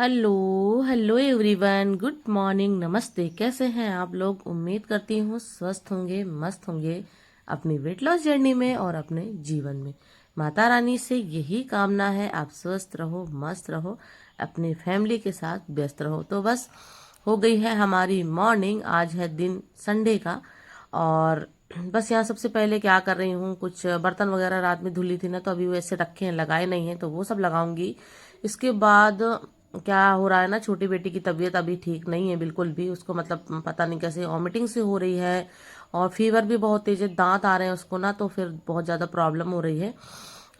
Hello hello everyone, good morning, नमस्ते। कैसे हैं आप लोग? उम्मीद करती हूँ स्वस्थ होंगे, मस्त होंगे अपनी वेट लॉस जर्नी में और अपने जीवन में। माता रानी से यही कामना है, आप स्वस्थ रहो, मस्त रहो, अपनी फैमिली के साथ व्यस्त रहो। तो बस हो गई है हमारी मॉर्निंग। आज है दिन संडे का और बस यहाँ सबसे पहले क्या कर रही हूँ, कुछ बर्तन वगैरह रात में धुली थी ना, तो अभी वैसे रखे हैं, लगाए नहीं हैं, तो वो सब लगाऊंगी। इसके बाद क्या हो रहा है ना, छोटी बेटी की तबीयत अभी ठीक नहीं है बिल्कुल भी। उसको मतलब पता नहीं कैसे वॉमिटिंग से हो रही है और फीवर भी बहुत तेज है, दांत आ रहे हैं उसको ना, तो फिर बहुत ज़्यादा प्रॉब्लम हो रही है।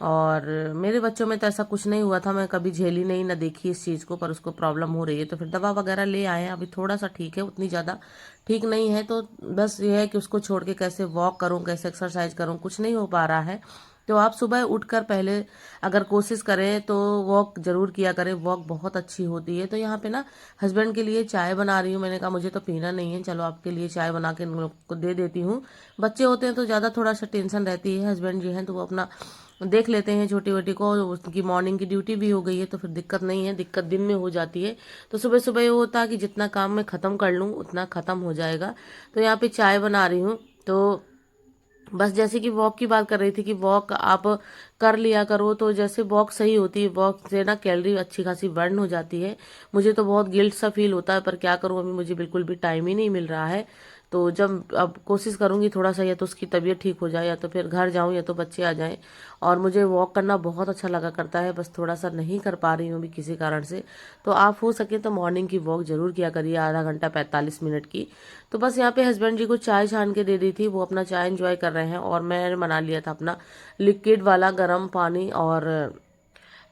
और मेरे बच्चों में तो ऐसा कुछ नहीं हुआ था, मैं कभी झेली नहीं, ना देखी इस चीज़ को, पर उसको प्रॉब्लम हो रही है तो फिर दवा वगैरह ले आए हैं। अभी थोड़ा सा ठीक है, उतनी ज़्यादा ठीक नहीं है। तो बस ये है कि उसको छोड़ के कैसे वॉक करूँ, कैसे एक्सरसाइज करूँ, कुछ नहीं हो पा रहा है। तो आप सुबह उठकर पहले अगर कोशिश करें तो वॉक जरूर किया करें, वॉक बहुत अच्छी होती है। तो यहाँ पे ना हस्बैंड के लिए चाय बना रही हूँ। मैंने कहा मुझे तो पीना नहीं है, चलो आपके लिए चाय बना के इन लोग को दे देती हूँ। बच्चे होते हैं तो ज़्यादा थोड़ा सा टेंशन रहती है, हस्बैंड जी हैं तो वो अपना देख लेते हैं छोटी बेटी को, उसकी मॉर्निंग की ड्यूटी भी हो गई है तो फिर दिक्कत नहीं है, दिक्कत दिन में हो जाती है। तो सुबह सुबह ये होता है कि जितना काम मैं ख़त्म कर लूँ उतना ख़त्म हो जाएगा। तो यहाँ पे चाय बना रही हूँ। तो बस जैसे कि वॉक की बात कर रही थी कि वॉक आप कर लिया करो, तो जैसे वॉक सही होती है, वॉक से ना कैलोरी अच्छी खासी बर्न हो जाती है। मुझे तो बहुत गिल्ट सा फील होता है, पर क्या करूँ, अभी मुझे बिल्कुल भी टाइम ही नहीं मिल रहा है। तो जब अब कोशिश करूंगी थोड़ा सा, या तो उसकी तबीयत ठीक हो जाए या तो फिर घर जाऊं या तो बच्चे आ जाएं। और मुझे वॉक करना बहुत अच्छा लगा करता है, बस थोड़ा सा नहीं कर पा रही हूँ अभी किसी कारण से। तो आप हो सके तो मॉर्निंग की वॉक जरूर किया करिए, आधा घंटा 45 मिनट की। तो बस यहाँ पे हस्बैंड जी को चाय छान के दे दी थी, वो अपना चाय एंजॉय कर रहे हैं और मैंने बना लिया था अपना लिक्विड वाला गर्म पानी। और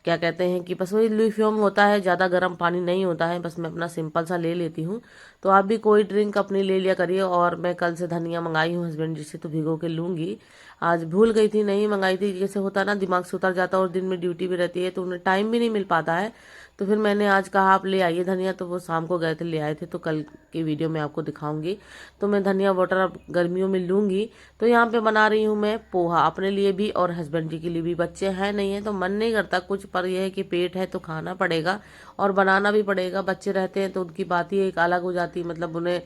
क्या कहते हैं कि बस वही लुफ्यूम होता है, ज़्यादा गर्म पानी नहीं होता है, बस मैं अपना सिंपल सा ले लेती हूँ। तो आप भी कोई ड्रिंक अपनी ले लिया करिए। और मैं कल से धनिया मंगाई हूँ हस्बैंड जी से, तो भिगो के लूंगी। आज भूल गई थी, नहीं मंगाई थी, जैसे होता ना दिमाग से उतर जाता है, और दिन में ड्यूटी भी रहती है तो उन्हें टाइम भी नहीं मिल पाता है। तो फिर मैंने आज कहा आप ले आइए धनिया, तो वो शाम को गए थे ले आए थे, तो कल की वीडियो में आपको दिखाऊंगी। तो मैं धनिया वाटर अब गर्मियों में लूंगी। तो यहाँ पे बना रही हूँ मैं पोहा, अपने लिए भी और हस्बैंड जी के लिए भी। बच्चे हैं नहीं है तो मन नहीं करता कुछ, पर यह है कि पेट है तो खाना पड़ेगा और बनाना भी पड़ेगा। बच्चे रहते हैं तो उनकी बात ही एक अलग हो जाती है, मतलब उन्हें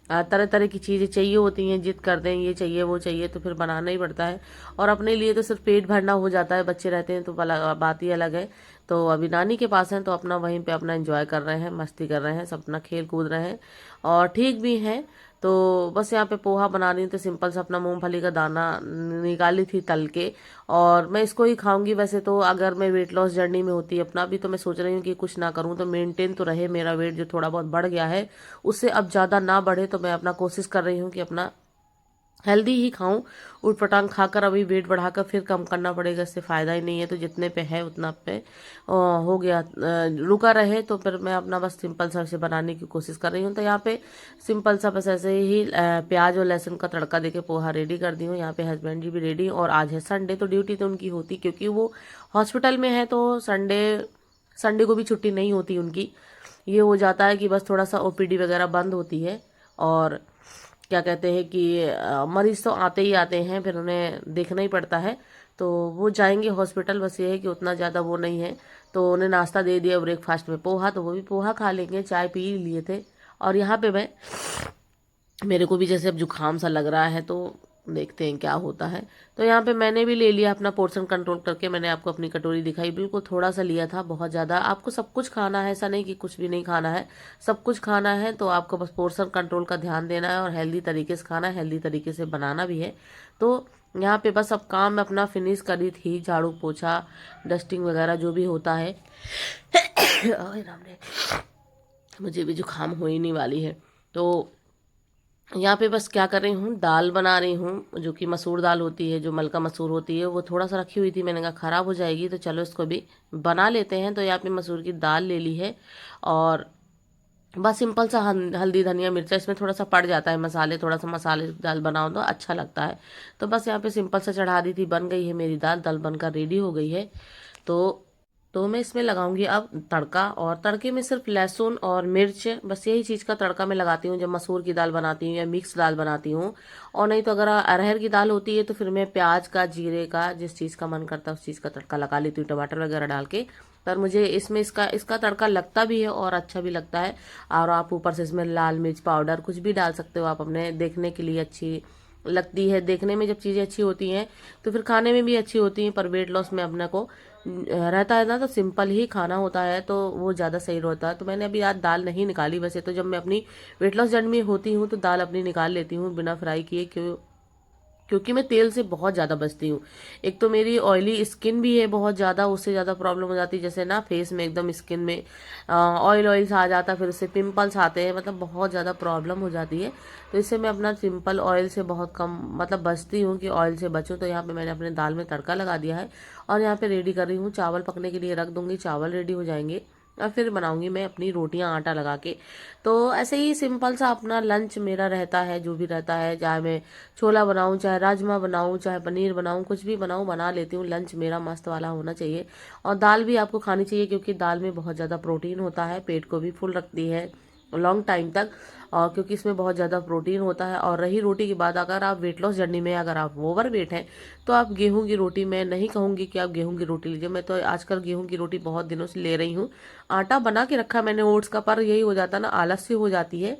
तरह तरह की चीज़ें चाहिए होती हैं, जिद करते हैं ये चाहिए वो चाहिए, तो फिर बनाना ही पड़ता है। और अपने लिए तो सिर्फ पेट भरना हो जाता है, बच्चे रहते हैं तो बात ही अलग है। तो अभी नानी के पास हैं तो अपना वहीं पे अपना एंजॉय कर रहे हैं, मस्ती कर रहे हैं, सब अपना खेल कूद रहे हैं और ठीक भी हैं। तो बस यहाँ पे पोहा बना रही हूँ, तो सिंपल सा अपना मूंगफली का दाना निकाली थी तल के, और मैं इसको ही खाऊंगी। वैसे तो अगर मैं वेट लॉस जर्नी में होती अपना भी, तो मैं सोच रही हूँ कि कुछ ना करूँ तो मेंटेन तो रहे मेरा वेट, जो थोड़ा बहुत बढ़ गया है उससे अब ज़्यादा ना बढ़े। तो मैं अपना कोशिश कर रही हूँ कि अपना हेल्दी ही खाऊं। ऊट पटांग खाकर अभी वेट बढ़ाकर फिर कम करना पड़ेगा, इससे फायदा ही नहीं है। तो जितने पे है उतना पे हो गया, रुका रहे। तो फिर मैं अपना बस सिंपल सा इसे बनाने की कोशिश कर रही हूँ। तो यहाँ पे सिंपल सा बस ऐसे ही प्याज और लहसुन का तड़का देके पोहा रेडी कर दी हूँ। यहाँ पे हस्बैंड जी भी रेडी, और आज है संडे तो ड्यूटी तो उनकी होती, क्योंकि वो हॉस्पिटल में है तो संडे संडे को भी छुट्टी नहीं होती उनकी। ये हो जाता है कि बस थोड़ा सा ओपीडी वगैरह बंद होती है, और क्या कहते हैं कि मरीज तो आते ही आते हैं, फिर उन्हें देखना ही पड़ता है। तो वो जाएंगे हॉस्पिटल, बस ये है कि उतना ज़्यादा वो नहीं है। तो उन्हें नाश्ता दे दिया ब्रेकफास्ट में पोहा, तो वो भी पोहा खा लेंगे, चाय पी लिए थे। और यहाँ पे मैं, मेरे को भी जैसे अब जुकाम सा लग रहा है, तो देखते हैं क्या होता है। तो यहाँ पे मैंने भी ले लिया अपना पोर्शन कंट्रोल करके, मैंने आपको अपनी कटोरी दिखाई, बिल्कुल थोड़ा सा लिया था, बहुत ज़्यादा आपको सब कुछ खाना है, ऐसा नहीं कि कुछ भी नहीं खाना है, सब कुछ खाना है। तो आपको बस पोर्शन कंट्रोल का ध्यान देना है और हेल्दी तरीके से खाना है, हेल्दी तरीके से बनाना भी है। तो यहाँ पे बस अब काम मैं अपना फिनिश करी थी, झाड़ू पोछा डस्टिंग वगैरह जो भी होता है। ओए राम रे, मुझे भी जुकाम हो ही नहीं वाली है। तो यहाँ पे बस क्या कर रही हूँ, दाल बना रही हूँ, जो कि मसूर दाल होती है, जो मलका मसूर होती है, वो थोड़ा सा रखी हुई थी, मैंने कहा ख़राब हो जाएगी तो चलो इसको भी बना लेते हैं। तो यहाँ पे मसूर की दाल ले ली है, और बस सिंपल सा हल्दी धनिया मिर्चा इसमें थोड़ा सा पड़ जाता है, मसाले थोड़ा सा मसाले दाल बनाओ तो अच्छा लगता है। तो बस यहाँ पे सिंपल सा चढ़ा दी थी, बन गई है मेरी दाल, दाल बनकर रेडी हो गई है। तो मैं इसमें लगाऊंगी अब तड़का, और तड़के में सिर्फ लहसुन और मिर्च, बस यही चीज़ का तड़का मैं लगाती हूँ जब मसूर की दाल बनाती हूँ या मिक्स दाल बनाती हूँ। और नहीं तो अगर अरहर की दाल होती है तो फिर मैं प्याज का जीरे का जिस चीज़ का मन करता है उस चीज़ का तड़का लगा लेती हूँ, टमाटर वगैरह डाल के। पर मुझे इसमें इसका इसका तड़का लगता भी है और अच्छा भी लगता है। और आप ऊपर से इसमें लाल मिर्च पाउडर कुछ भी डाल सकते हो आप, अपने देखने के लिए अच्छी लगती है। देखने में जब चीज़ें अच्छी होती हैं तो फिर खाने में भी अच्छी होती हैं। पर वेट लॉस में अपने को रहता है ना, तो सिंपल ही खाना होता है तो वो ज़्यादा सही रहता है। तो मैंने अभी आज दाल नहीं निकाली। वैसे तो जब मैं अपनी वेट लॉस जर्नी में होती हूँ तो दाल अपनी निकाल लेती हूँ बिना फ्राई किए, क्योंकि मैं तेल से बहुत ज़्यादा बचती हूँ। एक तो मेरी ऑयली स्किन भी है बहुत ज़्यादा, उससे ज़्यादा प्रॉब्लम हो जाती है। जैसे ना फेस में एकदम स्किन में ऑयल ऑयल सा आ जाता है, फिर उससे पिंपल्स आते हैं, मतलब बहुत ज़्यादा प्रॉब्लम हो जाती है। तो इससे मैं अपना सिंपल ऑयल से बहुत कम मतलब बचती हूँ कि ऑयल से बचूँ। तो यहाँ पे मैंने अपने दाल में तड़का लगा दिया है और यहाँ पे रेडी कर रही हूँ, चावल पकने के लिए रख दूंगी। चावल रेडी हो जाएंगे और फिर बनाऊंगी मैं अपनी रोटियां आटा लगा के। तो ऐसे ही सिंपल सा अपना लंच मेरा रहता है, जो भी रहता है, चाहे मैं छोला बनाऊं, चाहे राजमा बनाऊं, चाहे पनीर बनाऊं, कुछ भी बनाऊं बना लेती हूँ। लंच मेरा मस्त वाला होना चाहिए। और दाल भी आपको खानी चाहिए क्योंकि दाल में बहुत ज़्यादा प्रोटीन होता है, पेट को भी फुल रखती है लॉन्ग टाइम तक। और क्योंकि इसमें बहुत ज़्यादा प्रोटीन होता है। और रही रोटी की बात, अगर आप वेट लॉस जर्नी में अगर आप ओवर वेट हैं तो आप गेहूं की रोटी, मैं नहीं कहूंगी कि आप गेहूं की रोटी लीजिए। मैं तो आजकल गेहूं की रोटी बहुत दिनों से ले रही हूँ। आटा बना के रखा मैंने ओट्स का, पर यही हो जाता ना, आलस से हो जाती है।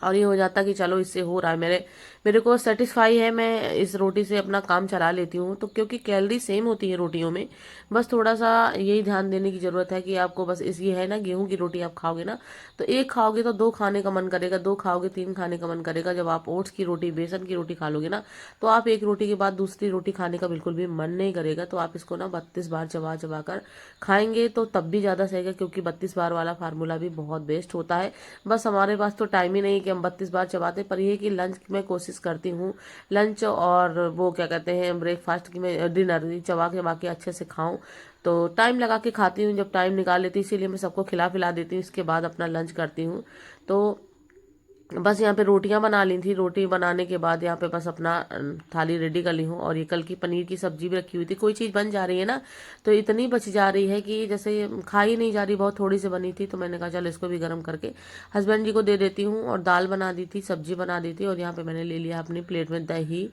और ये हो जाता कि चलो इससे हो रहा है, मेरे को सेटिस्फाई है, मैं इस रोटी से अपना काम चला लेती हूँ। तो क्योंकि कैलोरी सेम होती है रोटियों में, बस थोड़ा सा यही ध्यान देने की जरूरत है कि आपको बस इस ये है ना, गेहूं की रोटी आप खाओगे ना तो एक खाओगे तो दो खाने का मन करेगा, दो खाओगे तीन खाने का मन करेगा। जब आप ओट्स की रोटी, बेसन की रोटी खा लोगे ना, तो आप एक रोटी के बाद दूसरी रोटी खाने का बिल्कुल भी मन नहीं करेगा। तो आप इसको ना 32 बार चबा चबा कर खाएंगे तो तब भी ज्यादा सही है, क्योंकि 32 बार वाला फार्मूला भी बहुत बेस्ट होता है। बस हमारे पास तो टाइम ही नहीं कि हम 32 बार चबाते। पर ये कि लंच में कोशिश करती हूँ, लंच और वो क्या कहते हैं ब्रेकफास्ट की, मैं डिनर चबा के बाकी अच्छे से खाऊं। तो टाइम लगा के खाती हूँ, जब टाइम निकाल लेती हूँ, इसीलिए मैं सबको खिला पिला देती हूँ, इसके बाद अपना लंच करती हूँ। तो बस यहाँ पे रोटियां बना ली थी। रोटी बनाने के बाद यहाँ पे बस अपना थाली रेडी कर ली हूँ। और ये कल की पनीर की सब्जी भी रखी हुई थी। कोई चीज़ बन जा रही है ना तो इतनी बच जा रही है कि जैसे खा ही नहीं जा रही, बहुत थोड़ी सी बनी थी। तो मैंने कहा चलो इसको भी गर्म करके हस्बैंड जी को दे देती हूँ। और दाल बना दी थी, सब्जी बना दी थी। और यहाँ पे मैंने ले लिया अपनी प्लेट में दही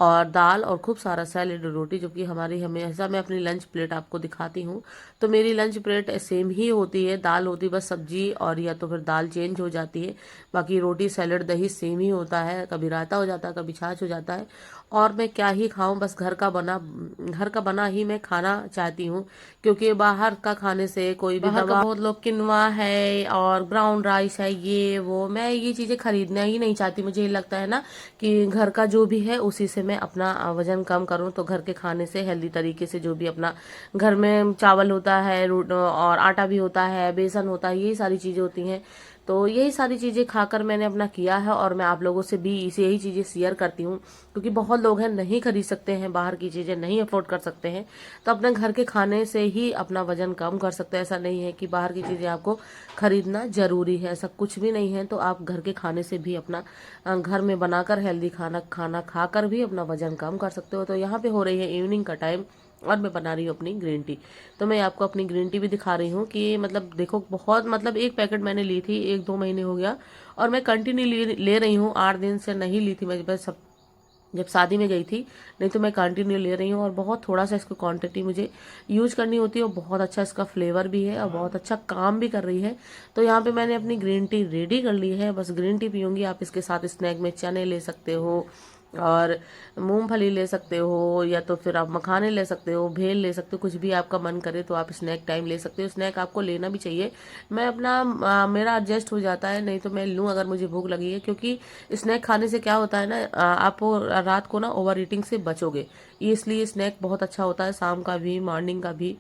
और दाल और खूब सारा सैलेड रोटी, जो कि हमारी हमेशा मैं अपनी लंच प्लेट आपको दिखाती हूँ। तो मेरी लंच प्लेट सेम ही होती है, दाल होती बस सब्जी और या तो फिर दाल चेंज हो जाती है, बाकी रोटी सैलेड दही सेम ही होता है। कभी रायता हो जाता है, कभी छाछ हो जाता है। और मैं क्या ही खाऊं, बस घर का बना ही मैं खाना चाहती हूँ। क्योंकि बाहर का खाने से कोई भी बाहर का बहुत लोग किनवा है और ब्राउन राइस है, ये वो, मैं ये चीजें खरीदना ही नहीं चाहती। मुझे ये लगता है ना कि घर का जो भी है उसी से मैं अपना वजन कम करूं। तो घर के खाने से हेल्दी तरीके से जो भी अपना घर में चावल होता है और आटा भी होता है, बेसन होता है, यही सारी चीजें होती हैं। तो यही सारी चीजें खाकर मैंने अपना किया है। और मैं आप लोगों से भी इसे यही चीजें शेयर करती हूँ, क्योंकि बहुत लोग हैं नहीं खरीद सकते हैं, बाहर की चीजें नहीं अफोर्ड कर सकते हैं। तो अपने घर के खाने से ही अपना वजन कम कर सकते हैं। ऐसा नहीं है कि बाहर की चीजें आपको खरीदना जरूरी है, ऐसा कुछ भी नहीं है। तो आप घर के खाने से भी अपना घर में बनाकर हेल्दी खाना खाना खाकर भी अपना वजन कम कर सकते हो। तो यहाँ पे हो रही है इवनिंग का टाइम और मैं बना रही हूँ अपनी ग्रीन टी। तो मैं आपको अपनी ग्रीन टी भी दिखा रही हूँ कि मतलब देखो, बहुत मतलब एक पैकेट मैंने ली थी, 1-2 महीने हो गया और मैं कंटिन्यू ले रही हूँ। 8 दिन से नहीं ली थी मैं, बस सब जब शादी में गई थी, नहीं तो मैं कंटिन्यू ले रही हूँ। और बहुत थोड़ा सा इसको क्वांटिटी मुझे यूज करनी होती है और बहुत अच्छा इसका फ्लेवर भी है और बहुत अच्छा काम भी कर रही है। तो यहाँ पे मैंने अपनी ग्रीन टी रेडी कर ली है, बस ग्रीन टी पीऊंगी। आप इसके साथ स्नैक में चने ले सकते हो और मूंगफली ले सकते हो, या तो फिर आप मखाने ले सकते हो, भेल ले सकते हो, कुछ भी आपका मन करे तो आप स्नैक टाइम ले सकते हो। स्नैक आपको लेना भी चाहिए। मैं अपना मेरा एडजस्ट हो जाता है, नहीं तो मैं लूँ अगर मुझे भूख लगी है। क्योंकि स्नैक खाने से क्या होता है ना, आप रात को ना ओवर ईटिंग से बचोगे, ये इसलिए स्नैक बहुत अच्छा होता है, शाम का भी मॉर्निंग का भी।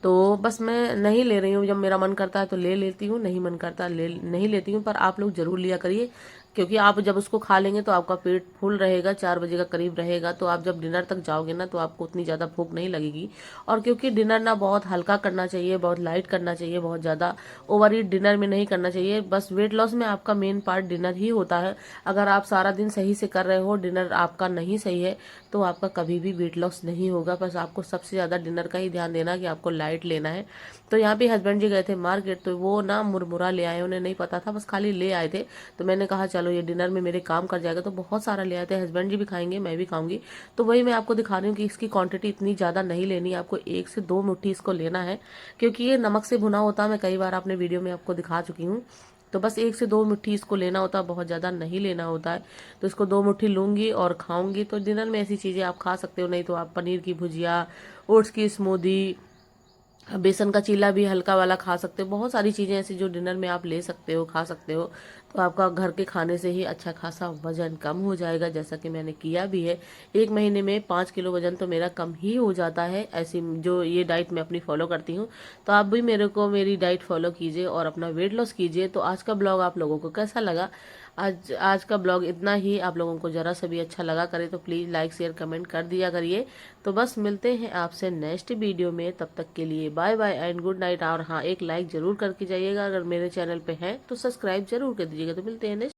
तो बस मैं नहीं ले रही हूँ, जब मेरा मन करता है तो ले लेती हूँ, नहीं मन करता नहीं लेती हूँ। पर आप लोग जरूर लिया करिए, क्योंकि आप जब उसको खा लेंगे तो आपका पेट फुल रहेगा, 4 बजे का करीब रहेगा। तो आप जब डिनर तक जाओगे ना तो आपको उतनी ज़्यादा भूख नहीं लगेगी। और क्योंकि डिनर ना बहुत हल्का करना चाहिए, बहुत लाइट करना चाहिए, बहुत ज़्यादा ओवर ईट डिनर में नहीं करना चाहिए। बस वेट लॉस में आपका मेन पार्ट डिनर ही होता है। अगर आप सारा दिन सही से कर रहे हो, डिनर आपका नहीं सही है, तो आपका कभी भी वेट लॉस नहीं होगा। बस आपको सबसे ज़्यादा डिनर का ही ध्यान देना कि आपको लाइट लेना है। तो यहाँ पे हस्बैंड जी गए थे मार्केट, तो वो ना मुरमुरा ले आए, उन्हें नहीं पता था, बस खाली ले आए थे। तो मैंने कहा चलो लो ये डिनर में मेरे काम कर जाएगा, तो बहुत सारा ले आते हैं। हस्बैंड जी भी खाएंगे, मैं भी खाऊंगी। तो वही मैं आपको दिखा रही हूँ कि इसकी क्वांटिटी इतनी ज़्यादा नहीं लेनी है, आपको 1 से 2 मुट्ठी इसको लेना है, क्योंकि ये नमक से भुना होता है। मैं कई बार अपने वीडियो में आपको दिखा चुकी हूँ। तो बस 1 से 2 मुट्ठी इसको लेना होता है, बहुत ज़्यादा नहीं लेना होता है। तो इसको 2 मुट्ठी लूंगी और खाऊंगी। तो डिनर में ऐसी चीज़ें आप खा सकते हो, नहीं तो आप पनीर की भुजिया, ओट्स की स्मूदी, बेसन का चीला भी हल्का वाला खा सकते हो। बहुत सारी चीज़ें ऐसी जो डिनर में आप ले सकते हो, खा सकते हो। तो आपका घर के खाने से ही अच्छा खासा वजन कम हो जाएगा, जैसा कि मैंने किया भी है। 1 महीने में 5 किलो वजन तो मेरा कम ही हो जाता है, ऐसी जो ये डाइट मैं अपनी फॉलो करती हूँ। तो आप भी मेरे को मेरी डाइट फॉलो कीजिए और अपना वेट लॉस कीजिए। तो आज का ब्लॉग आप लोगों को कैसा लगा? आज का ब्लॉग इतना ही। आप लोगों को जरा सा भी अच्छा लगा करे तो प्लीज़ लाइक शेयर कमेंट कर दिया करिए। तो बस मिलते हैं आपसे नेक्स्ट वीडियो में, तब तक के लिए bye bye and good night. और हाँ, एक लाइक जरूर करके जाइएगा, अगर मेरे चैनल पे हैं तो सब्सक्राइब जरूर कर दीजिएगा। तो मिलते हैं नेक्स्ट